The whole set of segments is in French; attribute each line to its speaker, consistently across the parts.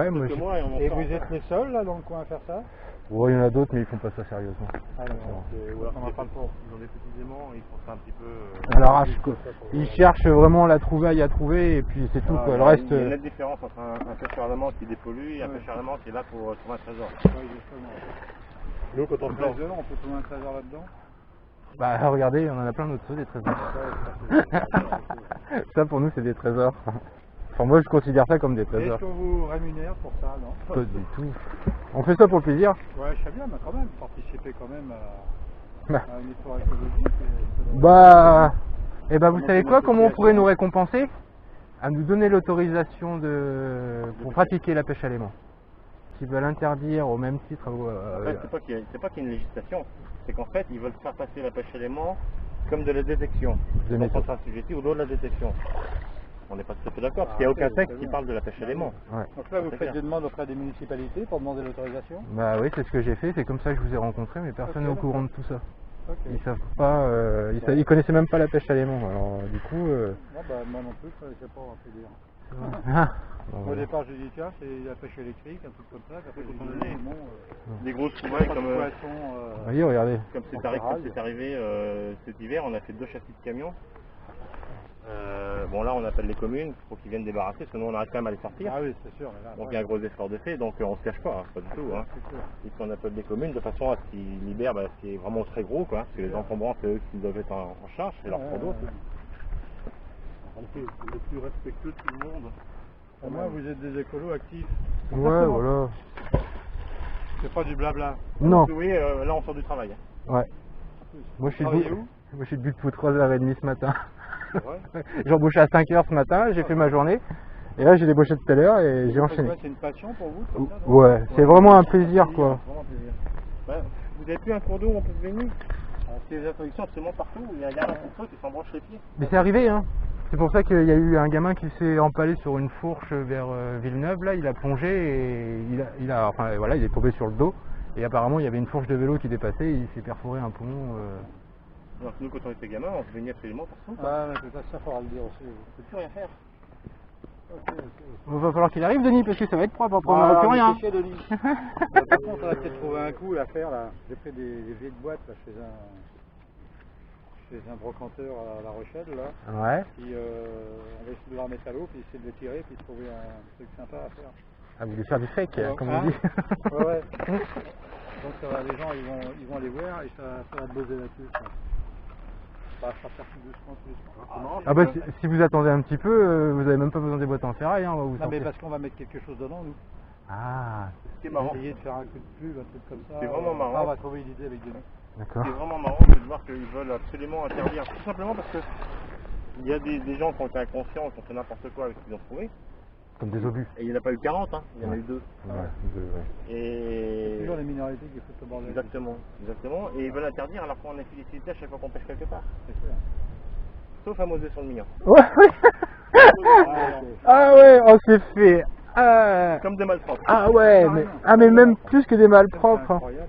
Speaker 1: ouais, moi,
Speaker 2: que moi et on en
Speaker 3: Et
Speaker 2: sort.
Speaker 3: vous êtes les seuls là dans le coin à faire ça?
Speaker 1: ouais, il y en a d'autres, mais ils font pas ça sérieusement.
Speaker 3: Ah d'accord,
Speaker 2: Ou alors
Speaker 3: on en parle pas.
Speaker 2: ils ont des petits aimants et ils font ça un petit peu.
Speaker 1: À l'arrache, quoi. Ils cherchent vraiment la trouvaille à trouver et puis c'est tout, quoi. Le reste.
Speaker 2: Il y a une nette différence entre un pêcheur allemand qui dépollue et un pêcheur allemand qui est là pour trouver un trésor.
Speaker 3: Ouais, justement.
Speaker 2: Nous, quand on
Speaker 3: Un
Speaker 2: plante.
Speaker 3: trésor, on peut trouver un trésor là-dedans?
Speaker 1: Bah, regardez, on en a plein d'autres, des trésors. Ça, pour nous, c'est des trésors. Enfin, moi, je considère ça comme des trésors.
Speaker 3: Est-ce qu'on vous rémunère pour ça, non?
Speaker 1: Pas du tout. On fait ça pour le plaisir.
Speaker 3: Ouais, je sais bien, mais quand même, participer quand même
Speaker 1: Bah.
Speaker 3: à un effort écologique.
Speaker 1: Bah, et bah, vous savez quoi, comment on pourrait nous récompenser? À nous donner l'autorisation pour pratiquer la pêche à l'aimant. Qui veulent interdire au même titre.
Speaker 2: En fait, c'est pas qu'il y a une législation, c'est qu'en fait, ils veulent faire passer la pêche à l'aimant comme de la détection.
Speaker 1: De
Speaker 2: Ils
Speaker 1: métaux.
Speaker 2: sont assujettis au dos de la détection. On n'est pas tout à fait d'accord, parce qu'il n'y a aucun texte qui parle de la pêche à l'aimant.
Speaker 1: Ouais.
Speaker 3: Donc là, vous
Speaker 2: C'est
Speaker 3: faites
Speaker 2: clair.
Speaker 3: des demandes auprès des municipalités pour demander l'autorisation?
Speaker 1: Bah oui, c'est ce que j'ai fait, c'est comme ça que je vous ai rencontré, mais personne n'est au courant de tout ça.
Speaker 3: Ok.
Speaker 1: Ils savent pas, ils connaissaient même pas la pêche à l'aimant, alors du coup...
Speaker 3: Non, bah, moi non plus, je ne sais pas, on peut dire.
Speaker 1: Ah, bon,
Speaker 3: Au
Speaker 1: voilà.
Speaker 3: départ, je dis tiens, c'est la pêche électrique, un truc comme ça. Après, j'ai dit non,
Speaker 2: Des grosses
Speaker 3: pas
Speaker 2: trouvailles
Speaker 3: de
Speaker 2: comme,
Speaker 3: poisson.
Speaker 1: Voyez, regardez.
Speaker 2: comme c'est arrivé cet hiver, on a fait 2 châssis de camions. Bon là on appelle les communes pour qu'ils viennent débarrasser, parce que nous on arrive quand même à les sortir.
Speaker 3: Ah oui, c'est sûr. Mais là,
Speaker 2: Donc il y a un gros effort de fait, donc on se cache pas, hein, pas du tout. Hein.
Speaker 3: c'est sûr.
Speaker 2: Ici on appelle les communes de façon à ce qu'ils libèrent ce qui est vraiment très gros, quoi, parce que les encombrants c'est eux qui doivent être en charge, c'est leur fardeau. C'est le plus respectueux de tout le monde.
Speaker 3: Au moins, vous êtes des écolos actifs.
Speaker 1: Ouais, voilà.
Speaker 3: C'est pas du blabla.
Speaker 1: Non,
Speaker 2: Oui, là on sort du travail. Hein.
Speaker 1: ouais. Moi je suis
Speaker 3: Travaillez
Speaker 1: debout.
Speaker 3: où?
Speaker 1: Moi je suis debout depuis 3h30 ce matin.
Speaker 3: C'est vrai.
Speaker 1: J'ai embauché à 5h ce matin, j'ai fait ma journée. Et là j'ai débauché tout à l'heure et j'ai
Speaker 3: Vous faites
Speaker 1: enchaîné.
Speaker 3: quoi, c'est une passion pour vous comme ça, non?
Speaker 1: Ouais, c'est vraiment un plaisir quoi.
Speaker 2: Vraiment un plaisir. Vous avez plus un cours d'eau où on peut se baigner? C'est des introductions absolument partout, où il y a un gars dans son truc qui s'embranche les pieds.
Speaker 1: Mais c'est arrivé hein. C'est pour ça qu'il y a eu un gamin qui s'est empalé sur une fourche vers Villeneuve, là il a plongé et enfin voilà, il est tombé sur le dos. Et apparemment il y avait une fourche de vélo qui dépassait et il s'est perforé un poumon.
Speaker 2: Alors que nous quand on était gamins, on se baignait absolument partout.
Speaker 3: Ah, mais c'est ça, faudra le dire aussi.
Speaker 2: On peut plus rien faire.
Speaker 1: Il va falloir qu'il arrive Denis parce que ça va être propre, après on
Speaker 3: Ah,
Speaker 1: n'aura plus rien.
Speaker 3: Par contre, on a peut-être trouvé un coup à faire là. J'ai pris des vieilles boîtes là, chez un brocanteur à La Rochelle là.
Speaker 1: Ouais.
Speaker 3: Puis on va essayer de la remettre à l'eau, puis essayer de le tirer, puis trouver un truc sympa à faire.
Speaker 1: Ah, vous voulez faire du fake, comme
Speaker 3: Hein?
Speaker 1: on dit.
Speaker 3: Ouais, ouais. Donc les gens ils vont aller voir et ça va buzzer là-dessus. Ça va faire tout doucement.
Speaker 1: Ah bah si vous attendez un petit peu, vous avez même pas besoin des boîtes en ferraille, hein, on va vous
Speaker 3: Non mais
Speaker 1: sortir.
Speaker 3: parce qu'on va mettre quelque chose dedans nous.
Speaker 1: Ah,
Speaker 2: Ce qui est marrant,
Speaker 3: Essayer de faire un coup de pub, un truc comme ça.
Speaker 2: C'est vraiment marrant.
Speaker 3: Ah, on va trouver une idée avec Denis.
Speaker 1: d'accord.
Speaker 2: ce qui est vraiment marrant, c'est de voir qu'ils veulent absolument interdire. Tout simplement parce que il y a des gens qui ont été inconscients, qui ont fait n'importe quoi avec ce qu'ils ont trouvé.
Speaker 1: Comme des obus.
Speaker 2: Et il n'y en a pas eu 40, hein, il y en a eu 2.
Speaker 1: Ouais, ouais.
Speaker 2: Et...
Speaker 3: Toujours les minorités qui foutent le bordel.
Speaker 2: Exactement, exactement. Et ils veulent interdire alors qu'on a félicité à chaque fois qu'on pêche quelque part.
Speaker 3: C'est sûr.
Speaker 2: Sauf à Mosée sur le Mignon.
Speaker 1: Ouais. Ah ouais, on s'est fait.
Speaker 2: Comme des malpropres.
Speaker 1: Ah ouais, mais même plus que des malpropres.
Speaker 3: C'est
Speaker 1: hein.
Speaker 3: incroyable.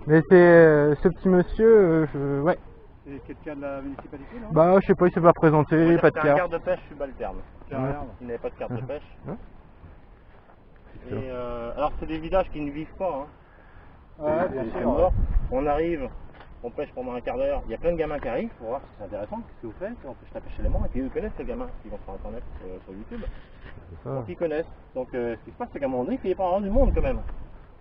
Speaker 1: Mais c'est ce petit monsieur, ouais.
Speaker 3: C'est quelqu'un de la municipalité, non?
Speaker 1: Bah je sais pas, il s'est pas
Speaker 2: On va
Speaker 1: présenté,
Speaker 2: dire
Speaker 1: pas
Speaker 2: que
Speaker 1: de
Speaker 2: c'est un
Speaker 1: carte.
Speaker 2: garde de pêche subalterne.
Speaker 3: Tiens, regarde.
Speaker 2: Il n'avait pas de carte de pêche.
Speaker 1: Ouais.
Speaker 2: Et alors c'est des villages qui ne vivent pas. Hein.
Speaker 3: Ouais, bien
Speaker 2: C'est
Speaker 3: sûr.
Speaker 2: mort. On arrive, on pêche pendant un quart d'heure, il y a plein de gamins qui arrivent pour voir si c'est intéressant, qu'est-ce que vous faites, on pêche la pêche élément, et puis eux connaissent ces gamins qui vont sur internet, sur YouTube.
Speaker 1: C'est ça.
Speaker 2: Donc ils connaissent. Donc ce qui se passe c'est qu'à un moment donné, il n'y a pas vraiment du monde quand même.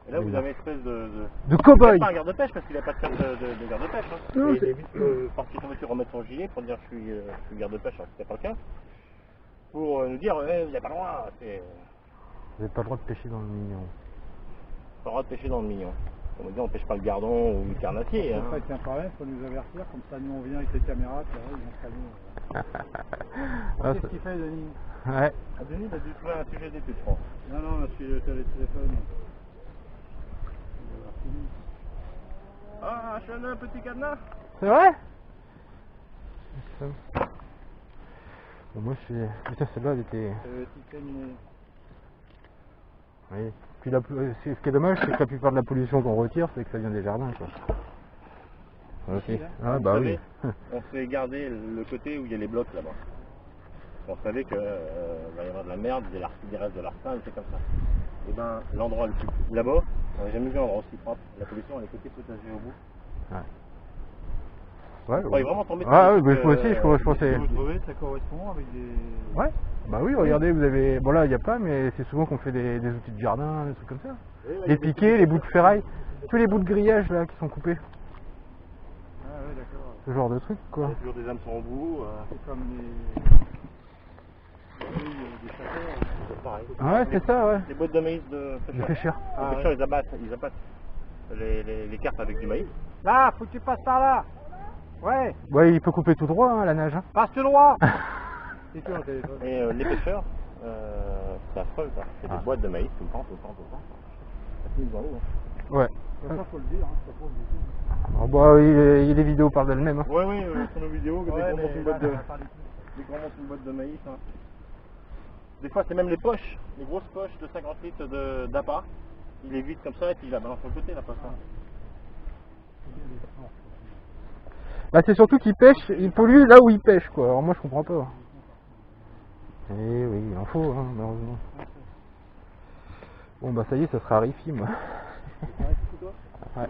Speaker 2: Et là vous avez une espèce
Speaker 1: De cow-boy.
Speaker 2: pas un garde de pêche parce qu'il n'a pas de carte de garde de pêche. Hein.
Speaker 1: Non,
Speaker 2: Et il
Speaker 1: c'est-
Speaker 2: est vite parti tomber sur remettre son gilet pour dire je suis garde de pêche alors que c'était pas le cas. Pour nous dire il n'y a pas le droit, c'est
Speaker 1: Vous n'avez pas le droit de pêcher dans le mignon.
Speaker 2: pas le droit de pêcher dans le mignon. Comme on dit on pêche pas le gardon ou le carnassier. Hein.
Speaker 3: En fait, il y a un problème, il faut nous avertir, comme ça nous on vient avec les caméras, puis là, ils vont
Speaker 1: Ah,
Speaker 3: Qu'est-ce qu'il fait, Denis?
Speaker 1: Ouais.
Speaker 2: Ah, Denis il a dû trouver un sujet d'étude je pense.
Speaker 3: Non, non, je suis le téléphone.
Speaker 2: Ah un petit cadenas.
Speaker 1: C'est vrai? Bon, moi je suis. Putain, celle-là elle était. Oui. Puis ce qui est dommage, c'est que la plupart de la pollution qu'on retire, c'est que ça vient des jardins, quoi. Ok.
Speaker 3: Ici, là
Speaker 1: Ah
Speaker 2: Vous
Speaker 1: bah
Speaker 2: savez,
Speaker 1: oui.
Speaker 2: on s'est gardé le côté où il y a les blocs là-bas. On savait qu'il va y avoir de la merde, des restes de larcin, des trucs comme ça. Et ben l'endroit le plus là-bas, on n'a jamais vu un endroit aussi propre. La pollution elle est côté potager au bout.
Speaker 1: Ouais,
Speaker 2: On est vraiment tombé
Speaker 1: ah
Speaker 2: sur
Speaker 1: oui,
Speaker 2: des
Speaker 1: moi
Speaker 2: trucs,
Speaker 1: aussi, je pensais.
Speaker 3: Vous trouvez que ça correspond avec des...
Speaker 1: Ouais, bah oui, regardez, vous avez. Bon là, il n'y a pas, mais c'est souvent qu'on fait des outils de jardin, des trucs comme ça.
Speaker 2: Oui, ouais,
Speaker 1: Les piquets, les bouts de ferraille, tous les bouts de grillage là qui sont coupés.
Speaker 3: Ah ouais, d'accord.
Speaker 1: Ce genre de trucs
Speaker 2: Il y
Speaker 1: quoi.
Speaker 2: a toujours des hameçons au bout.
Speaker 3: C'est comme des chasseurs.
Speaker 2: C'est pareil.
Speaker 1: Ouais, c'est ça, ouais.
Speaker 2: Les boîtes de maïs de
Speaker 1: De
Speaker 2: pêcheurs.
Speaker 1: pêcheurs.
Speaker 2: Les pêcheurs ils abattent les carpes avec du maïs.
Speaker 3: Là, faut que tu passes par là. Ouais,
Speaker 1: Ouais, il peut couper tout droit hein, la nage. Hein.
Speaker 3: passe tout droit. C'est tout, au téléphone.
Speaker 2: Et les pêcheurs, c'est affreux ça. C'est des boîtes de maïs tout le temps. Ça finit dans l'eau.
Speaker 1: Ouais.
Speaker 3: Ça, faut le dire, hein, c'est pas pour le dire.
Speaker 1: Oh, bah, les vidéos parlent d'elles-mêmes. Hein.
Speaker 2: Oui, sur nos vidéos, dès qu'on monte une boîte de...
Speaker 3: là, ça parle
Speaker 2: Dès qu'on monte une boîte de maïs, hein. Des fois c'est même les poches, les grosses poches de 50 litres d'appât. Il les vide comme ça et puis il la balance sur le côté la poche. Hein.
Speaker 1: Bah, c'est surtout qu'ils pêchent, ils polluent là où ils pêchent quoi. Alors moi je comprends pas. Eh oui, il en faut, hein, malheureusement. Bon bah ça y est, ça sera Rifi moi. Ouais.
Speaker 2: Moi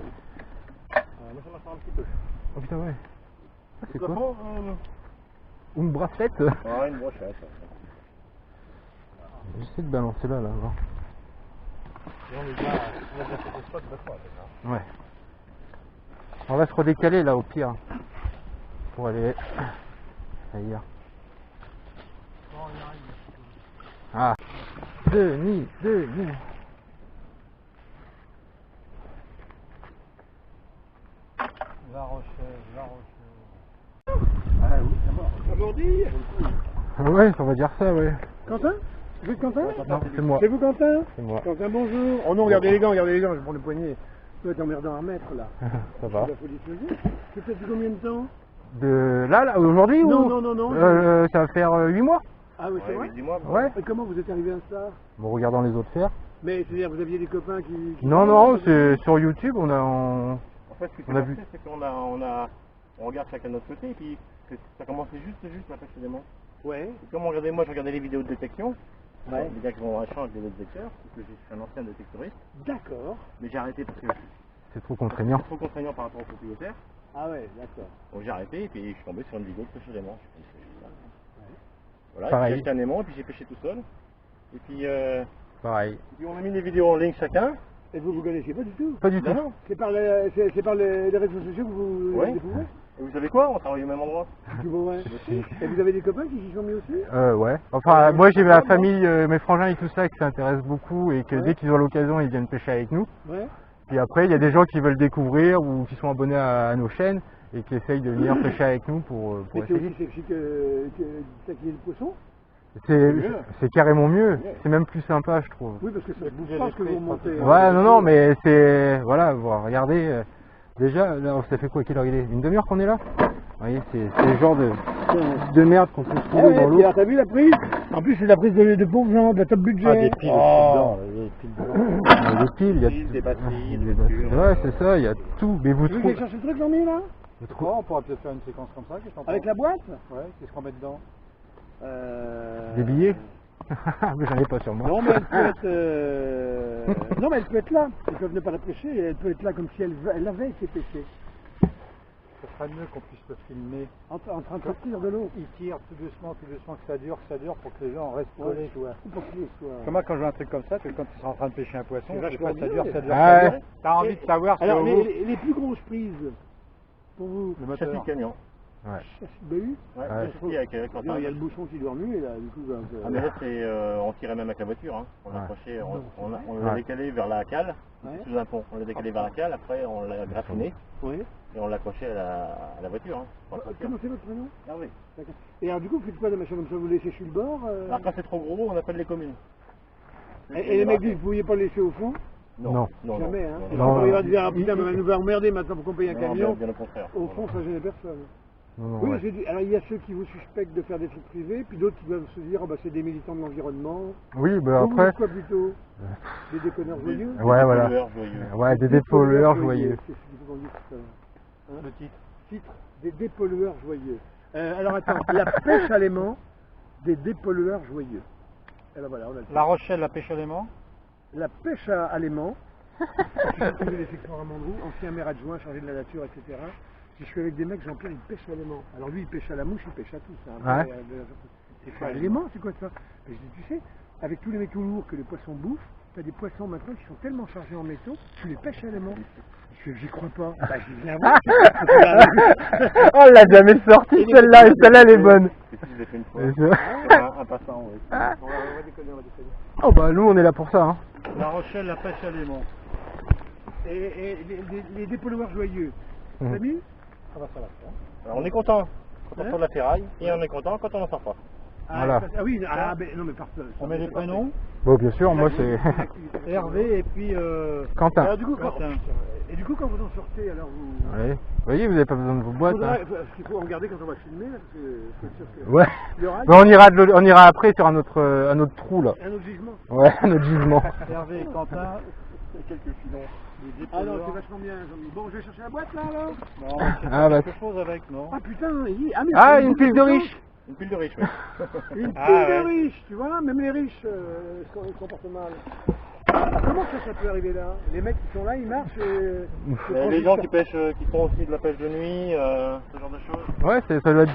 Speaker 2: ça m'a fait un petit peu.
Speaker 1: Oh putain ouais. Ah, c'est quoi?
Speaker 2: Bon,
Speaker 1: Une bracelette.
Speaker 2: ouais, une brochette.
Speaker 1: J'essaie de balancer là, voir.
Speaker 2: Et on a déjà fait des spots de fois.
Speaker 1: Ouais. On va se redécaler là au pire. Pour aller ailleurs. Ah. Denis.
Speaker 3: La Rochelle.
Speaker 2: Ah oui, ça mordi.
Speaker 1: Ouais, on va dire ça, ouais.
Speaker 3: Quentin? Vous êtes Quentin?
Speaker 1: Non, c'est moi.
Speaker 3: C'est vous Quentin?
Speaker 1: C'est moi.
Speaker 3: Quentin, bonjour. Oh non, regardez les gants, je vais prendre le poignet. Tu dois être emmerdant à remettre là.
Speaker 1: Ça va.
Speaker 3: Il faut diffuser. Tu fais depuis combien de temps?
Speaker 1: De là, aujourd'hui
Speaker 3: Non,
Speaker 1: ou
Speaker 3: non.
Speaker 1: Ça va faire 8 mois.
Speaker 3: Ah oui, c'est
Speaker 2: Ouais,
Speaker 3: vrai?
Speaker 2: dis-moi.
Speaker 1: Ouais.
Speaker 3: Et comment vous êtes arrivé à ça?
Speaker 1: Bon, regardant les autres faire.
Speaker 3: Mais c'est-à-dire, vous aviez des copains qui...
Speaker 1: Non, c'est sur YouTube, on a.
Speaker 2: En fait, ce qui s'est
Speaker 1: On a
Speaker 2: passé,
Speaker 1: vu.
Speaker 2: c'est qu'on on regarde chacun de notre côté et puis ça commençait juste la pêche des démons.
Speaker 3: Ouais.
Speaker 2: Et comme moi je regardais les vidéos de détection,
Speaker 3: Ouais.
Speaker 2: les gars qui vont en échange avec des détecteurs, parce que je suis un ancien détectoriste,
Speaker 3: D'accord.
Speaker 2: mais j'ai arrêté parce que
Speaker 1: C'est trop contraignant.
Speaker 2: c'est trop contraignant par rapport aux propriétaires.
Speaker 3: Ah ouais, d'accord.
Speaker 2: Donc j'ai arrêté et puis je suis tombé sur une vidéo de pêche des démons. Je me suis dit, c'est ça. Voilà, et
Speaker 1: Pareil.
Speaker 2: puis j'ai acheté un aimant et puis j'ai pêché tout seul. Et puis,
Speaker 1: Pareil.
Speaker 2: on a mis les vidéos en ligne chacun.
Speaker 3: Et vous connaissez pas du tout?
Speaker 1: Pas du tout.
Speaker 2: Non.
Speaker 3: C'est par, les réseaux sociaux que vous
Speaker 2: Ouais.
Speaker 3: découvrez?
Speaker 2: Et vous savez quoi? On travaille au même endroit.
Speaker 3: Du bon, ouais. Et vous avez des copains qui s'y sont mis aussi?
Speaker 1: Ouais. Enfin, moi j'ai ma famille, mes frangins et tout ça qui s'intéressent beaucoup et que dès qu'ils ont l'occasion, ils viennent pêcher avec nous.
Speaker 3: Ouais.
Speaker 1: Puis après, il y a des gens qui veulent découvrir ou qui sont abonnés à nos chaînes et qui essayent de venir pêcher avec nous pour
Speaker 3: Mais c'est
Speaker 1: essayer.
Speaker 3: aussi sexy que ça qui est le poisson?
Speaker 1: C'est carrément mieux. C'est même plus sympa, je trouve.
Speaker 3: Oui, parce que ça se bouge pas ce que vous remontez.
Speaker 1: Ouais, non, mais c'est... Voilà, regardez. Déjà, là, ça fait quoi? Quelle heure il est? Une demi-heure qu'on est là? Vous voyez, c'est le genre de merde qu'on peut
Speaker 3: Ah
Speaker 1: trouver dans l'eau.
Speaker 3: ouais, t'as vu la prise? En plus, c'est la prise de pauvres gens, de la top budget.
Speaker 2: Ah, des piles dedans, des piles dedans.
Speaker 1: Il y a des piles, il y a
Speaker 2: Des batteries,
Speaker 1: des
Speaker 2: des
Speaker 1: batteries.
Speaker 2: voitures.
Speaker 1: Ouais, c'est ça, il y a tout. Mais vous
Speaker 3: Tu veux que
Speaker 1: trouvez...
Speaker 3: j'aille chercher le truc, Jean-Mi, là?
Speaker 4: Quoi, on pourrait peut-être faire une séquence comme ça, qu'est-ce que t'en
Speaker 3: Avec
Speaker 4: penses?
Speaker 3: la boîte?
Speaker 4: Ouais, qu'est-ce qu'on met dedans?
Speaker 1: Des billets? Mais j'en ai pas sur moi.
Speaker 3: Non, mais elle peut être... Non, mais elle peut être là. Ils peuvent ne pas la pêcher, et elle peut être là comme si elle avait été pêchée.
Speaker 4: Ce serait mieux qu'on puisse le filmer.
Speaker 3: En train de sortir de l'eau.
Speaker 4: Il tire tout doucement, que ça dure, pour que les gens restent collés, tu vois.
Speaker 3: Pour qu'il soit...
Speaker 4: Comme moi, quand je vois un truc comme ça, que quand ils sont en train de pêcher un poisson,
Speaker 3: C'est
Speaker 4: des
Speaker 3: vachement
Speaker 4: fois, ça
Speaker 3: bien.
Speaker 4: dure,
Speaker 1: Ah
Speaker 4: ça
Speaker 1: ouais.
Speaker 4: dure. T'as envie de savoir ce
Speaker 3: Alors,
Speaker 4: que vaut
Speaker 3: les plus grosses prises, pour vous,
Speaker 4: le
Speaker 2: Châssis
Speaker 4: moteur.
Speaker 2: de camion.
Speaker 3: châssis BU?
Speaker 2: Ouais,
Speaker 1: Ouais.
Speaker 2: châssis avec
Speaker 3: Non, il y a le bouchon qui doit remuer, là, du coup...
Speaker 2: Ah mais là c'est on tirait même avec la voiture, hein. On l'accrochait, on l'a
Speaker 1: Ouais.
Speaker 2: décalé vers la cale,
Speaker 3: Ouais.
Speaker 2: sous un pont. On l'a décalé vers la cale, après on l'a graffiné
Speaker 3: Oui.
Speaker 2: et on l'accrochait à la voiture. Hein, pour le sortir.
Speaker 3: Comment c'est votre prénom?
Speaker 2: Ah oui.
Speaker 3: D'accord. Et alors, du coup, vous faites quoi de machin comme ça? Vous le laissez sur le bord?
Speaker 2: Alors quand c'est trop gros, on appelle les communes.
Speaker 3: Et les mecs disent, vous pouviez pas le laisser au fond?
Speaker 1: Non.
Speaker 3: Jamais, hein.
Speaker 1: non.
Speaker 3: Quand il va dire, ah putain, mais elle nous va emmerder maintenant pour qu'on paye un
Speaker 2: Non,
Speaker 3: camion.
Speaker 2: bien au contraire.
Speaker 3: Au fond, ça gêne personne.
Speaker 1: Non,
Speaker 3: Oui,
Speaker 1: ouais.
Speaker 3: j'ai dit, alors il y a ceux qui vous suspectent de faire des trucs privés, puis d'autres qui doivent se dire, oh, bah, c'est des militants de l'environnement.
Speaker 1: Oui, bah
Speaker 3: Vous, vous
Speaker 1: après...
Speaker 3: êtes quoi plutôt? Des déconneurs joyeux?
Speaker 1: Ouais, voilà.
Speaker 2: Pollueurs joyeux.
Speaker 1: Ouais, des dépollueurs joyeux.
Speaker 3: C'est ce qu'il faut qu'on dise, ça. Hein?
Speaker 4: Le titre.
Speaker 3: Titre, des dépollueurs joyeux. Alors attends, la pêche à l'aimant,
Speaker 5: des dépollueurs joyeux. Et ben voilà, on a le
Speaker 3: La Rochelle, la pêche à l'aimant.
Speaker 5: La pêche à l'aimant. Je suis les secteurs à Mandrou, ancien maire adjoint chargé de la nature, etc. Je suis avec des mecs, Jean-Pierre, il pêche à l'aimant. Alors lui, il pêche à la mouche, il pêche à tout. C'est un vrai, c'est quoi l'aimant, c'est quoi ça? Je dis, tu sais, avec tous les métaux lourds que les poissons bouffent, tu as des poissons maintenant qui sont tellement chargés en métaux, tu les pêches à l'aimant. J'y crois pas. Bah, j'y viens voir.
Speaker 1: On l'a jamais sorti celle-là, et celle-là elle est bonne.
Speaker 2: Je l'ai fait une fois.
Speaker 1: Et ça-
Speaker 2: Un passant, oui.
Speaker 5: On va déconner, on va déconner.
Speaker 1: Oh bah nous on est là pour ça. Hein.
Speaker 3: La Rochelle, la pêche à l'aimant.
Speaker 5: Et les dépollueurs joyeux,
Speaker 1: Mhm.
Speaker 5: t'as mis?
Speaker 3: Ça va.
Speaker 2: Alors, on est content quand on
Speaker 5: Hein
Speaker 2: sort de la ferraille et on est content quand on n'en sort pas.
Speaker 1: Voilà.
Speaker 5: Ah oui, non mais partout.
Speaker 3: On met les prénoms.
Speaker 1: Bon bien sûr, moi c'est
Speaker 3: Hervé et puis
Speaker 1: Quentin.
Speaker 5: Alors du coup,
Speaker 3: Quentin.
Speaker 5: quand vous en sortez, alors vous...
Speaker 1: Ouais. Vous voyez, vous n'avez pas besoin de vos boîtes. Hein.
Speaker 5: Parce qu'il faut en garder quand on va filmer, là, parce que faut être sûr que...
Speaker 1: Ouais.
Speaker 5: Il y aura
Speaker 1: Mais on ira après sur un autre trou là.
Speaker 5: un autre gisement.
Speaker 1: Ouais, un autre gisement.
Speaker 3: Hervé et Quentin.
Speaker 2: Et quelques filons.
Speaker 3: Les
Speaker 5: Ah non,
Speaker 3: dépollueurs.
Speaker 5: c'est vachement bien. Bon, je vais chercher la boîte là, alors.
Speaker 3: Non, c'est
Speaker 1: Ah, bah,
Speaker 3: quelque chose avec, non?
Speaker 5: Ah putain, mais
Speaker 1: Ah,
Speaker 5: c'est
Speaker 1: une pile de riches.
Speaker 2: Une pile de riche, oui.
Speaker 5: Une pile
Speaker 2: Ah,
Speaker 5: de
Speaker 2: ouais.
Speaker 5: riches, tu vois, même les riches se comportent mal. Comment ça peut arriver là? Les mecs qui sont là, ils marchent et...
Speaker 2: Les gens qui pêchent, qui font aussi de la pêche de nuit, ce genre de choses.
Speaker 1: Ouais, ça doit être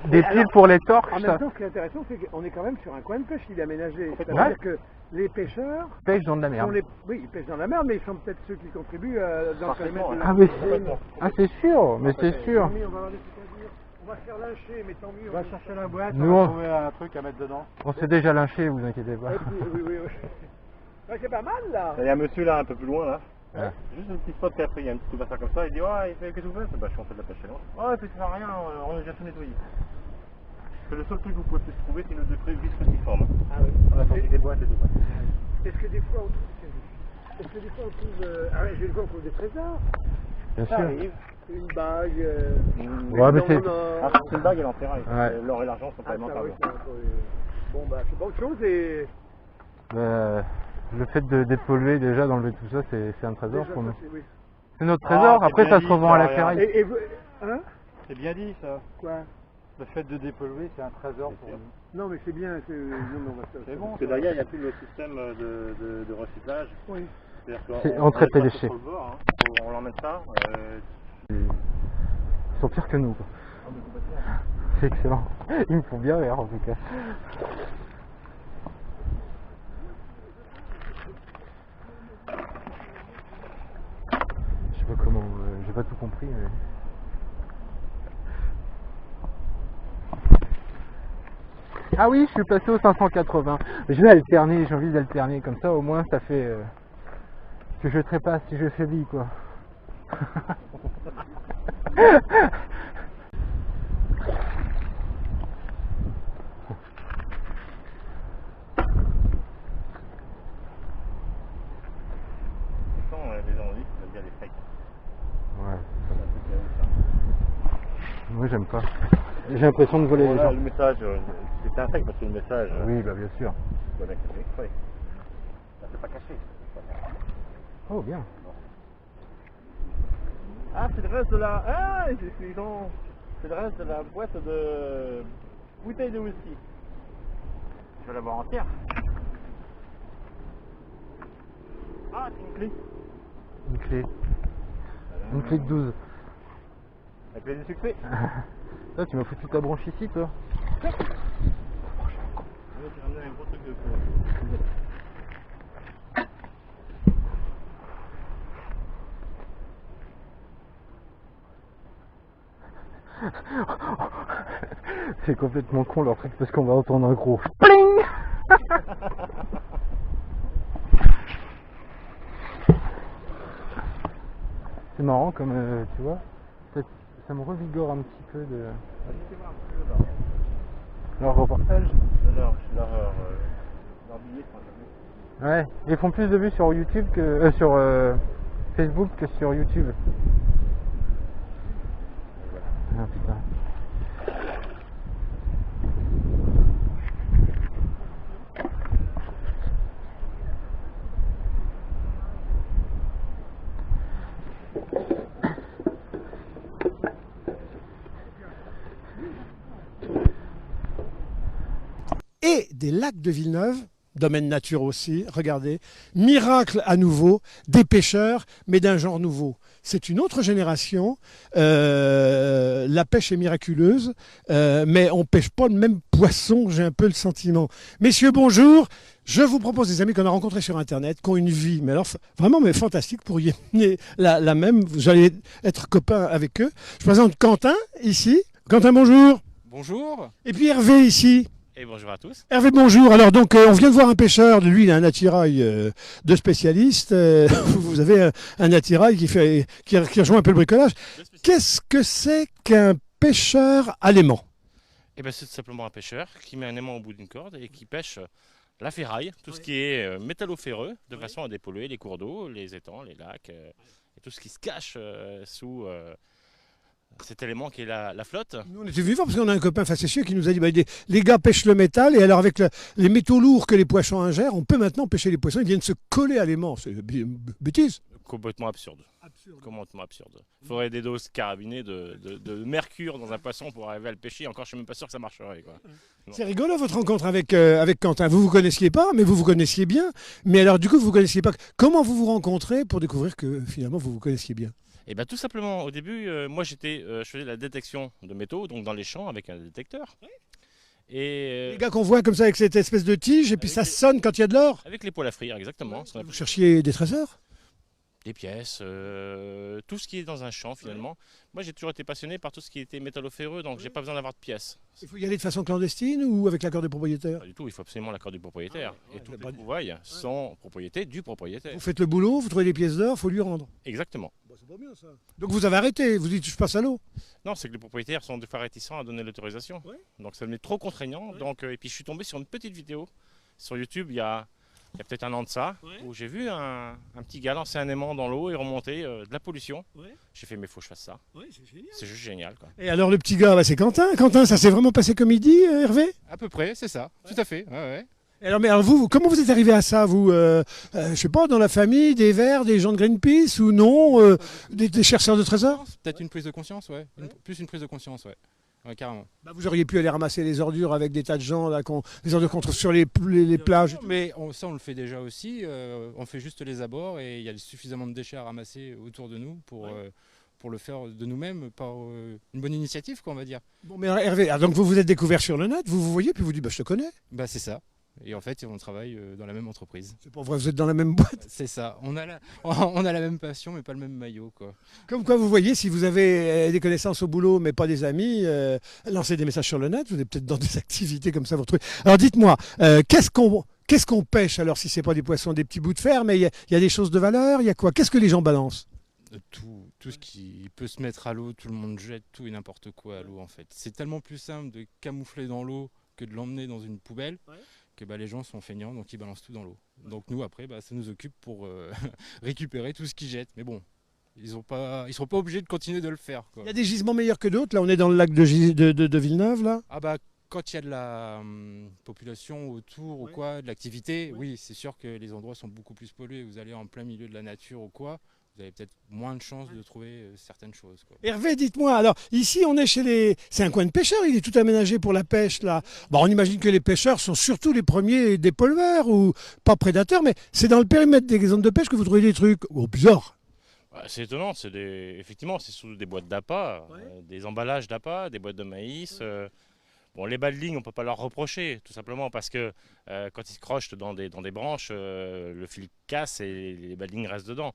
Speaker 1: des piles pour les torches.
Speaker 5: En
Speaker 1: Ça.
Speaker 5: même temps, ce qui est intéressant, c'est qu'on est quand même sur un coin de pêche qui est aménagé.
Speaker 1: Ouais.
Speaker 5: C'est-à-dire que les pêcheurs,
Speaker 1: Pêche dans de la
Speaker 5: sont
Speaker 1: merde.
Speaker 5: oui, ils pêchent dans la merde, mais ils sont peut-être ceux qui contribuent dans le
Speaker 2: Parfaitement,
Speaker 5: périmètre de
Speaker 1: Ah
Speaker 5: la
Speaker 1: mais
Speaker 2: Complètement.
Speaker 1: ah c'est sûr, mais c'est sûr.
Speaker 5: Oui, on va avoir des trucs à dire. On va se faire lyncher, mais tant mieux.
Speaker 3: On va chercher la boîte,
Speaker 1: Nous,
Speaker 3: on
Speaker 1: on-
Speaker 3: va trouver un truc à mettre dedans.
Speaker 1: On s'est déjà lynché, vous inquiétez pas.
Speaker 5: Et puis, oui. Ouais, c'est pas mal là.
Speaker 2: Il y a un monsieur là un peu plus loin là.
Speaker 1: Ouais.
Speaker 2: Juste un petit spot qui a pris, il y a un petit coup comme ça, il dit ouais, qu'est-ce que vous faites? Bah je suis en fait de la pêche à l'aimant. Ouais, ça sert à rien, on a déjà tout nettoyé. Que le seul truc que vous pouvez plus trouver, c'est nos deux vis cruciformes.
Speaker 5: Ah oui.
Speaker 2: On a sorti des boîtes et tout.
Speaker 5: Est-ce que des fois on trouve, ah ouais, je vais le voir, on trouve des trésors.
Speaker 1: Bien
Speaker 5: Ça
Speaker 1: sûr.
Speaker 5: arrive. Une bague.
Speaker 1: Ouais, mais c'est-
Speaker 2: Ah, c'est une bague et l'enterraille.
Speaker 1: Ouais.
Speaker 2: L'or et l'argent sont pas
Speaker 5: Ah, ça,
Speaker 2: aimentables.
Speaker 5: oui, ça, bon bah c'est pas autre chose et.
Speaker 1: Le fait de dépolluer déjà, d'enlever tout ça, c'est un trésor
Speaker 5: Déjà,
Speaker 1: pour nous.
Speaker 5: ça, oui.
Speaker 1: C'est notre trésor,
Speaker 3: c'est
Speaker 1: après
Speaker 3: bien
Speaker 1: ça
Speaker 3: dit,
Speaker 1: se revend à la
Speaker 3: ça,
Speaker 1: ferraille.
Speaker 5: Et vous. Hein?
Speaker 3: C'est bien dit ça.
Speaker 5: Quoi?
Speaker 3: Le fait de dépolluer, c'est un trésor pour nous.
Speaker 5: Non mais c'est bien, non, mais on va
Speaker 3: C'est bon.
Speaker 2: Parce que derrière, il y a tout le système de recyclage.
Speaker 5: Oui.
Speaker 1: C'est on traite les
Speaker 2: laisse pas
Speaker 1: déchets.
Speaker 2: sur le bord, hein. On l'emmène ça.
Speaker 1: Ils sont pires que nous. Quoi. C'est excellent. Ils me font bien rire en tout cas. Je sais pas comment, j'ai pas tout compris. Mais... Ah oui, je suis passé au 580. Je vais alterner, j'ai envie d'alterner comme ça, au moins ça fait que je trépasse si je faiblis quoi.
Speaker 2: Les gens ont dit que dire des fakes.
Speaker 1: Ouais. Moi j'aime pas. J'ai l'impression de voler les
Speaker 2: Voilà,
Speaker 1: gens.
Speaker 2: le message, c'était un fake parce que le message.
Speaker 1: Oui, bah bien sûr.
Speaker 2: Le mec a fait exprès. Ça c'est pas caché.
Speaker 1: Oh bien.
Speaker 2: Ah, c'est le reste de la. Ah, c'est le reste de la boîte de bouteille de whisky. Je vais l'avoir entière. Ah, c'est une clé.
Speaker 1: Une clé. Une clé de 12.
Speaker 2: La clé du succès.
Speaker 1: Toi, tu m'as foutu ta bronche ici, toi.
Speaker 2: Je vais te ramener un gros truc de cours.
Speaker 1: C'est complètement con leur truc parce qu'on va entendre un gros pling. C'est marrant comme tu vois, ça me revigore un petit peu de leur reportage.
Speaker 2: Leur billet,
Speaker 1: Ouais, ils font plus de vues sur YouTube que sur Facebook que sur YouTube. Ah putain.
Speaker 5: et des lacs de Villeneuve, domaine nature aussi, regardez, miracle à nouveau, des pêcheurs, mais d'un genre nouveau. C'est une autre génération, la pêche est miraculeuse, mais on ne pêche pas le même poisson, j'ai un peu le sentiment. Messieurs, bonjour. Je vous propose des amis qu'on a rencontrés sur Internet, qui ont une vie, mais alors vraiment mais fantastique, vous pourriez mener la même, vous allez être copains avec eux. Je présente Quentin, ici. Quentin, bonjour.
Speaker 6: Bonjour.
Speaker 5: Et puis Hervé, ici.
Speaker 6: Et bonjour à tous.
Speaker 5: Hervé, bonjour. Alors donc, on vient de voir un pêcheur, lui, il a un attirail de spécialiste. Vous avez un attirail qui rejoint un peu le bricolage. Qu'est-ce que c'est qu'un pêcheur à l'aimant?
Speaker 6: Eh ben, c'est tout simplement un pêcheur qui met un aimant au bout d'une corde et qui pêche la ferraille, tout ce qui est métallo-ferreux, de façon à dépolluer les cours d'eau, les étangs, les lacs, et tout ce qui se cache sous cet élément qui est la flotte.
Speaker 5: Nous, on était venus voir parce qu'on a un copain facétieux qui nous a dit les gars pêchent le métal et alors avec les métaux lourds que les poissons ingèrent, on peut maintenant pêcher les poissons, ils viennent se coller à l'aimant. C'est une bêtise.
Speaker 6: Complètement absurde. Complètement absurde. Il faudrait des doses carabinées de mercure dans un poisson pour arriver à le pêcher. Encore, je suis même pas sûr que ça marcherait, quoi.
Speaker 5: C'est rigolo votre rencontre avec Quentin. Vous connaissiez pas, mais vous vous connaissiez bien. Mais alors du coup, vous vous connaissiez pas. Comment vous vous rencontrez pour découvrir que finalement vous vous connaissiez bien?
Speaker 6: Et bien tout simplement, au début, moi je faisais la détection de métaux, donc dans les champs avec un détecteur. Et
Speaker 5: les gars qu'on voit comme ça avec cette espèce de tige et puis ça sonne quand il y a de l'or.
Speaker 6: avec les poils à frire, exactement.
Speaker 5: Vous cherchiez des trésors?
Speaker 6: Des pièces, tout ce qui est dans un champ finalement. Moi j'ai toujours été passionné par tout ce qui était métallo-ferreux, donc j'ai pas besoin d'avoir de pièces.
Speaker 5: Il faut y aller de façon clandestine ou avec l'accord des propriétaires?
Speaker 6: Pas du tout, il faut absolument l'accord du propriétaire. Et toutes les trouvailles sont propriété du propriétaire.
Speaker 5: Vous faites le boulot, vous trouvez des pièces d'or, il faut lui rendre.
Speaker 6: Exactement.
Speaker 5: C'est pas bien ça. Donc vous avez arrêté, vous dites je passe à l'eau.
Speaker 6: Non, c'est que les propriétaires sont des fois réticents à donner l'autorisation. Donc ça devenait trop contraignant. Donc, et puis je suis tombé sur une petite vidéo sur YouTube il y a peut-être un an de ça, où j'ai vu un petit gars lancer un aimant dans l'eau et remonter de la pollution. J'ai fait, mais faut que je fasse ça. C'est juste génial, quoi.
Speaker 5: Et alors le petit gars, c'est Quentin. Quentin, ça s'est vraiment passé comme il dit, Hervé?
Speaker 7: À peu près, c'est ça, tout à fait. Ouais.
Speaker 5: Et alors, mais alors vous, comment vous êtes arrivé à ça, vous je sais pas, dans la famille, des Verts, des gens de Greenpeace ou non, des chercheurs de trésors?
Speaker 7: Peut-être une prise de conscience, plus une prise de conscience, ouais, carrément.
Speaker 5: Bah, vous auriez pu aller ramasser les ordures avec des tas de gens, là, les ordures qu'on trouve sur les plages.
Speaker 7: Mais ça, on le fait déjà aussi. On fait juste les abords et il y a suffisamment de déchets à ramasser autour de nous pour le faire de nous-mêmes par une bonne initiative, quoi, on va dire.
Speaker 5: Bon, mais Hervé, donc vous vous êtes découvert sur le net, vous voyez, puis vous dites, bah, je te connais.
Speaker 7: Bah, c'est ça. Et en fait, on travaille dans la même entreprise.
Speaker 5: C'est pas vrai, vous êtes dans la même boîte.
Speaker 7: C'est ça. On a la même passion, mais pas le même maillot, quoi.
Speaker 5: Comme quoi, vous voyez, si vous avez des connaissances au boulot, mais pas des amis, lancez des messages sur le net, vous êtes peut-être dans des activités comme ça, vous retrouvez. Alors dites-moi, qu'est-ce qu'on pêche alors si c'est pas des poissons, des petits bouts de fer, mais il y a des choses de valeur, il y a quoi? Qu'est-ce que les gens balancent?
Speaker 7: Tout ce qui peut se mettre à l'eau, tout le monde jette tout et n'importe quoi à l'eau, en fait. C'est tellement plus simple de camoufler dans l'eau que de l'emmener dans une poubelle. Que les gens sont feignants, donc ils balancent tout dans l'eau. Donc nous, après, ça nous occupe pour récupérer tout ce qu'ils jettent. Mais bon, ils seront pas obligés de continuer de le faire, quoi.
Speaker 5: Il y a des gisements meilleurs que d'autres. Là, on est dans le lac de Villeneuve, là.
Speaker 7: Ah quand il y a de la population autour ou quoi, de l'activité, oui, c'est sûr que les endroits sont beaucoup plus pollués. Vous allez en plein milieu de la nature ou quoi, vous avez peut-être moins de chances de trouver certaines choses, quoi.
Speaker 5: Hervé, dites-moi, alors ici on est c'est un coin de pêcheurs, il est tout aménagé pour la pêche là. Bon, on imagine que les pêcheurs sont surtout les premiers dépollueurs ou pas prédateurs, mais c'est dans le périmètre des zones de pêche que vous trouvez des trucs bizarres.
Speaker 6: C'est étonnant, effectivement c'est sous des boîtes d'appât, des emballages d'appât, des boîtes de maïs. Bon, les balles de ligne, on ne peut pas leur reprocher, tout simplement parce que quand ils se crochent dans des branches, le fil casse et les balles de ligne restent dedans.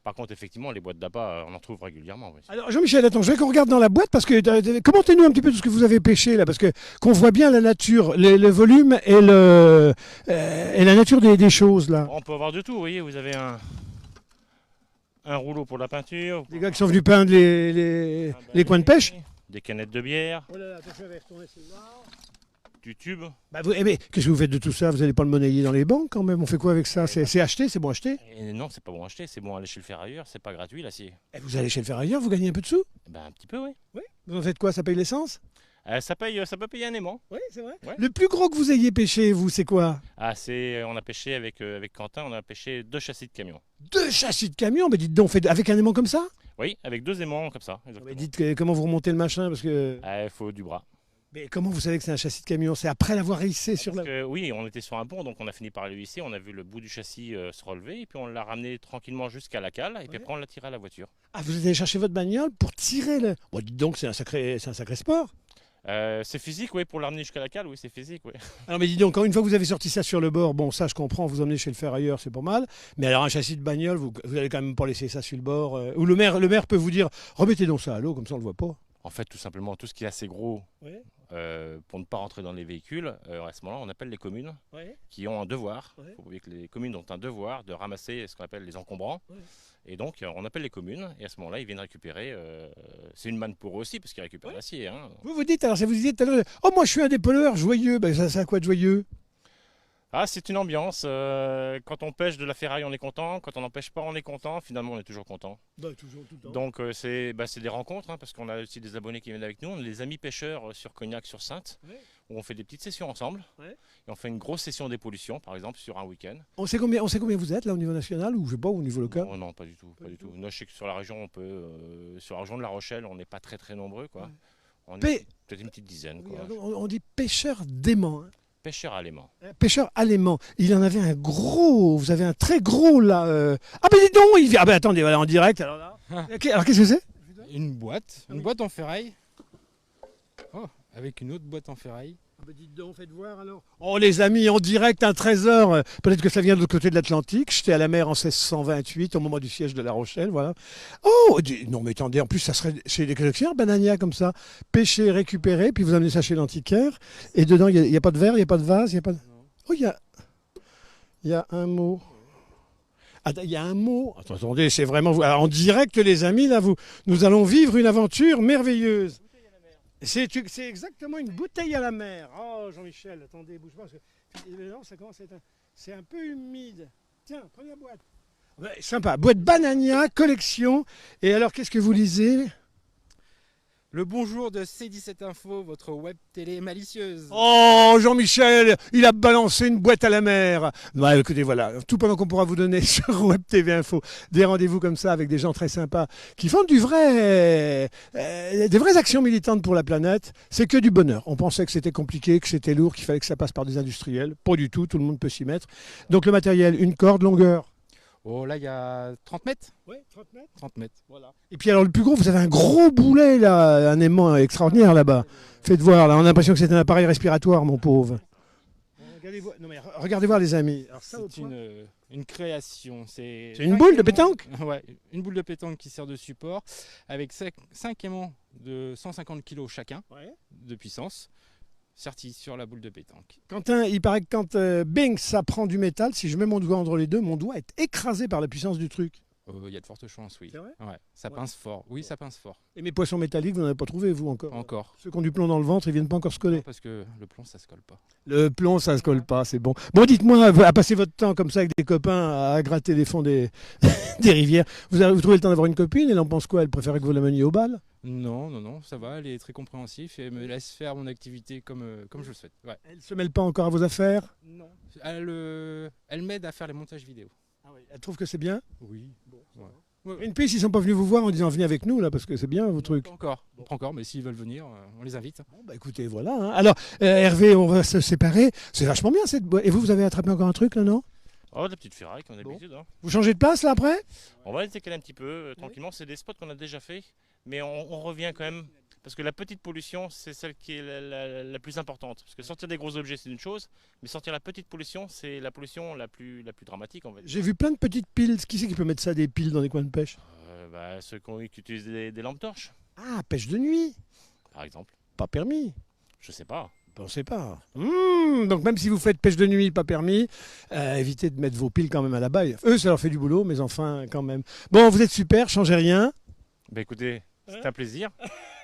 Speaker 6: Par contre, effectivement, les boîtes d'appât, on en trouve régulièrement. Oui.
Speaker 5: Alors Jean-Michel, attends, je veux qu'on regarde dans la boîte parce que commentez-nous un petit peu tout ce que vous avez pêché là, parce que qu'on voit bien la nature, le volume et la nature des choses là.
Speaker 6: On peut avoir de tout, vous voyez, vous avez un rouleau pour la peinture.
Speaker 5: Les gars qui sont venus peindre les coins de pêche.
Speaker 6: Des canettes de bière.
Speaker 5: Oh là là, attention, je vais retourner celle-là.
Speaker 6: Du tube.
Speaker 5: Mais qu'est-ce que vous faites de tout ça? Vous n'allez pas le monnayer dans les banques quand même? On fait quoi avec ça? C'est acheté? C'est bon acheté?
Speaker 6: Et non, c'est pas bon acheter, c'est bon aller chez le ferrailleur, c'est pas gratuit l'acier.
Speaker 5: Et vous allez chez le ferrailleur, vous gagnez un peu de sous?
Speaker 6: Un petit peu, oui.
Speaker 5: Oui. Vous en faites quoi? Ça paye l'essence?
Speaker 6: Ça peut payer un aimant.
Speaker 5: Oui, c'est vrai.
Speaker 6: Ouais.
Speaker 5: Le plus gros que vous ayez pêché, vous, c'est quoi?
Speaker 6: On a pêché avec Quentin, on a pêché 2 châssis de camion.
Speaker 5: 2 châssis de camion? Mais dites donc, on fait avec un aimant comme ça?
Speaker 6: Oui, avec 2 aimants comme ça.
Speaker 5: Mais dites comment vous remontez le machin parce que.
Speaker 6: Il faut du bras.
Speaker 5: Mais comment vous savez que c'est un châssis de camion? C'est après l'avoir hissé sur la...
Speaker 6: Oui, on était sur un pont, donc on a fini par le hisser, on a vu le bout du châssis se relever, et puis on l'a ramené tranquillement jusqu'à la cale, et puis après on l'a tiré à la voiture.
Speaker 5: Ah, vous êtes allé chercher votre bagnole pour tirer le... Bon, dites donc, c'est un sacré sport.
Speaker 6: C'est physique, oui, pour l'amener jusqu'à la cale, oui, c'est physique, oui.
Speaker 5: Alors, mais dis donc, quand une fois que vous avez sorti ça sur le bord, bon, ça je comprends, vous emmenez chez le ferrailleur, c'est pas mal. Mais alors, un châssis de bagnole, vous allez quand même pas laisser ça sur le bord. Ou le maire peut vous dire, remettez donc ça à l'eau, comme ça on le voit pas.
Speaker 6: En fait, tout simplement, tout ce qui est assez gros,
Speaker 5: Ouais.
Speaker 6: pour ne pas rentrer dans les véhicules, à ce moment-là, on appelle les communes
Speaker 5: Ouais.
Speaker 6: qui ont un devoir.
Speaker 5: Ouais.
Speaker 6: Il faut oublier que les communes ont un devoir de ramasser ce qu'on appelle les encombrants.
Speaker 5: Ouais.
Speaker 6: Et donc, on appelle les communes, et à ce moment-là, ils viennent récupérer. C'est une manne pour eux aussi, parce qu'ils récupèrent l'acier. Hein.
Speaker 5: Vous dites, alors ça vous disiez tout à l'heure, oh moi je suis un dépollueur joyeux, ben ça c'est à quoi de joyeux?
Speaker 6: Ah, c'est une ambiance. Quand on pêche de la ferraille, on est content. Quand on n'en pêche pas, on est content. Finalement, on est toujours content.
Speaker 5: Bah, toujours, tout le temps.
Speaker 6: Donc, c'est des rencontres, hein, parce qu'on a aussi des abonnés qui viennent avec nous. On est des amis pêcheurs sur Cognac, sur Sainte,
Speaker 5: Ouais.
Speaker 6: où on fait des petites sessions ensemble.
Speaker 5: Ouais.
Speaker 6: Et on fait une grosse session dépollution, par exemple, sur un week-end.
Speaker 5: On sait combien vous êtes là au niveau national ou je sais pas, au niveau local?
Speaker 6: Non, pas du tout. Pas du tout. Moi, je sais que sur la région, sur la région de La Rochelle, on n'est pas très très nombreux. Quoi.
Speaker 5: Ouais.
Speaker 6: On
Speaker 5: Pê-
Speaker 6: est peut-être une petite dizaine.
Speaker 5: Oui,
Speaker 6: Quoi.
Speaker 5: alors, on dit pêcheur d'aimant. Hein.
Speaker 6: Pêcheurs à l'aimant.
Speaker 5: Pêcheur allemand. Il en avait un gros, vous avez un très gros là. Ah ben dis donc, il vient. Ah ben attendez, voilà en direct. Alors là. Ok, alors qu'est-ce que c'est?
Speaker 7: Une boîte en ferraille. Oh, avec une autre boîte en ferraille.
Speaker 5: Ah ben dites donc, faites voir alors. Oh les amis, en direct, un trésor. Peut-être que ça vient de l'autre côté de l'Atlantique. J'étais à la mer en 1628, au moment du siège de La Rochelle, voilà. Oh, non mais attendez, en plus ça serait chez les collectionneurs Banania comme ça. Pêcher, récupérer, puis vous amenez ça chez l'antiquaire. Et dedans, il n'y a pas de verre, il n'y a pas de vase, il n'y a pas de... Oh, il y a un mot. Il y a un mot. Attendez, c'est vraiment... Alors, en direct, les amis, là, nous allons vivre une aventure merveilleuse. C'est exactement une bouteille à la mer. Oh, Jean-Michel, attendez, bouge pas. Parce que, non, ça commence à être... C'est un peu humide. Tiens, prenez la boîte. Ouais, sympa. Boîte Banania, collection. Et alors, qu'est-ce que vous lisez?
Speaker 7: Le bonjour de C17 Info, votre web télé malicieuse.
Speaker 5: Oh, Jean-Michel, il a balancé une boîte à la mer. Bah, écoutez, voilà, tout pendant qu'on pourra vous donner sur Web TV Info des rendez-vous comme ça avec des gens très sympas qui font des vraies actions militantes pour la planète. C'est que du bonheur. On pensait que c'était compliqué, que c'était lourd, qu'il fallait que ça passe par des industriels. Pas du tout, tout le monde peut s'y mettre. Donc le matériel, une corde, longueur.
Speaker 7: Oh là, il y a 30 mètres.
Speaker 5: Oui, 30 mètres.
Speaker 7: 30 mètres.
Speaker 5: Voilà. Et puis alors le plus gros, vous avez un gros boulet là, un aimant extraordinaire là-bas. Faites voir, là, on a l'impression que c'est un appareil respiratoire, mon pauvre. Regardez voir les amis.
Speaker 7: C'est une création. C'est
Speaker 5: une boule de pétanque?
Speaker 7: Ouais, une boule de pétanque qui sert de support avec 5 aimants de 150 kg chacun de puissance. Serti sur la boule de pétanque.
Speaker 5: Quentin, il paraît que quand bing, ça prend du métal, si je mets mon doigt entre les deux, mon doigt est écrasé par la puissance du truc.
Speaker 7: Il y a de fortes chances, oui.
Speaker 5: C'est vrai?
Speaker 7: Ouais, ça pince fort. Oui, ça pince fort.
Speaker 5: Et mes poissons métalliques, vous n'en avez pas trouvé, vous, encore?
Speaker 7: Encore.
Speaker 5: Ceux qui ont du plomb dans le ventre, ils viennent pas encore se coller.
Speaker 7: Non, parce que le plomb, ça se colle pas.
Speaker 5: Le plomb, ça se colle pas, c'est bon. Bon, dites-moi, à passer votre temps comme ça avec des copains, à gratter les fonds des, des rivières, vous trouvez le temps d'avoir une copine? Elle en pense quoi? Elle préférait que vous la meniez au bal?
Speaker 7: Non, ça va, elle est très compréhensive et elle me laisse faire mon activité comme je le souhaite. Ouais.
Speaker 5: Elle se mêle pas encore à vos affaires?
Speaker 7: Non. Elle m'aide à faire les montages vidéo.
Speaker 5: Ah oui. Elle trouve que c'est bien?
Speaker 7: Oui. Bon,
Speaker 5: ouais. Une piste, ils sont pas venus vous voir en disant venez avec nous là parce que c'est bien vos trucs.
Speaker 7: Pas encore, mais s'ils veulent venir, on les invite.
Speaker 5: Bon, bah écoutez, voilà. Hein. Alors, Hervé, on va se séparer. C'est vachement bien cette boîte. Et vous avez attrapé encore un truc là, non?
Speaker 6: Oh, de la petite ferraille qu'on a d'habitude. Hein.
Speaker 5: Vous changez de place là après?
Speaker 6: On va les décaler un petit peu, tranquillement. C'est des spots qu'on a déjà fait, mais on revient quand même. Parce que la petite pollution, c'est celle qui est la plus importante. Parce que sortir des gros objets, c'est une chose, mais sortir la petite pollution, c'est la pollution la plus dramatique, on va dire.
Speaker 5: J'ai vu plein de petites piles. Qui c'est qui peut mettre ça, des piles dans des coins de pêche?
Speaker 6: Ceux qui utilisent des lampes torches.
Speaker 5: Ah, pêche de nuit?
Speaker 6: Par exemple.
Speaker 5: Pas permis?
Speaker 6: Je sais pas.
Speaker 5: On sait pas. Donc même si vous faites pêche de nuit, pas permis, évitez de mettre vos piles quand même à la baille. Eux, ça leur fait du boulot, mais enfin, quand même. Bon, vous êtes super, changez rien.
Speaker 6: Bah écoutez, c'est un plaisir.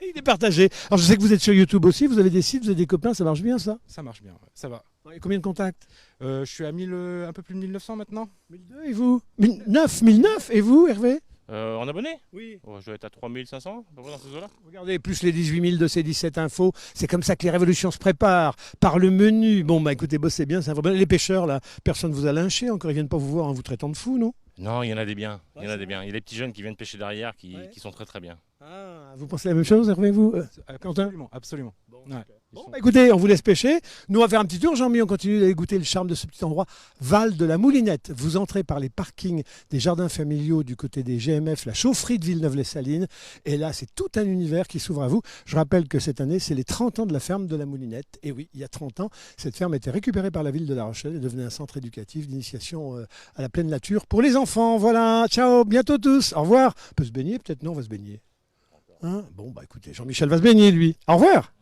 Speaker 5: Il est partagé. Alors je sais que vous êtes sur YouTube aussi, vous avez des sites, vous avez des copains, ça marche bien ça?
Speaker 7: Ça marche bien, ça va.
Speaker 5: Et combien de contacts?
Speaker 7: Je suis à un peu plus de 1900 maintenant.
Speaker 5: 1002 et vous? 1009 et vous, Hervé?
Speaker 6: En abonnés?
Speaker 5: Oui.
Speaker 6: Je dois être à 3500, à peu près dans ces eaux-là.
Speaker 5: Regardez, plus les 18 000 de ces 17 infos. C'est comme ça que les révolutions se préparent, par le menu. Bon, bah écoutez, bossez bien, c'est un vrai... Les pêcheurs, là, personne ne vous a lynché encore, ils viennent pas vous voir en vous traitant de fou, non?
Speaker 6: Non, il y en a des biens. Il y en a des biens. Il y a des petits jeunes qui viennent pêcher derrière qui sont très très bien.
Speaker 5: Ah, vous pensez la même chose, Hervé, vous Quentin?
Speaker 7: Absolument.
Speaker 5: Bon,
Speaker 7: Ouais.
Speaker 5: super. Bon, bah, écoutez, on vous laisse pêcher. Nous, on va faire un petit tour. Jean-Mi, on continue d'aller goûter le charme de ce petit endroit. Val de la Moulinette. Vous entrez par les parkings des jardins familiaux du côté des GMF, la chaufferie de Villeneuve-les-Salines. Et là, c'est tout un univers qui s'ouvre à vous. Je rappelle que cette année, c'est les 30 ans de la ferme de la Moulinette. Et oui, il y a 30 ans, cette ferme a été récupérée par la ville de La Rochelle et devenait un centre éducatif d'initiation à la pleine nature pour les enfants. Voilà, ciao, bientôt tous. Au revoir. On peut se baigner, peut-être non, on va se baigner. Hein, bon, bah écoutez, Jean-Michel va se baigner, lui. Au revoir.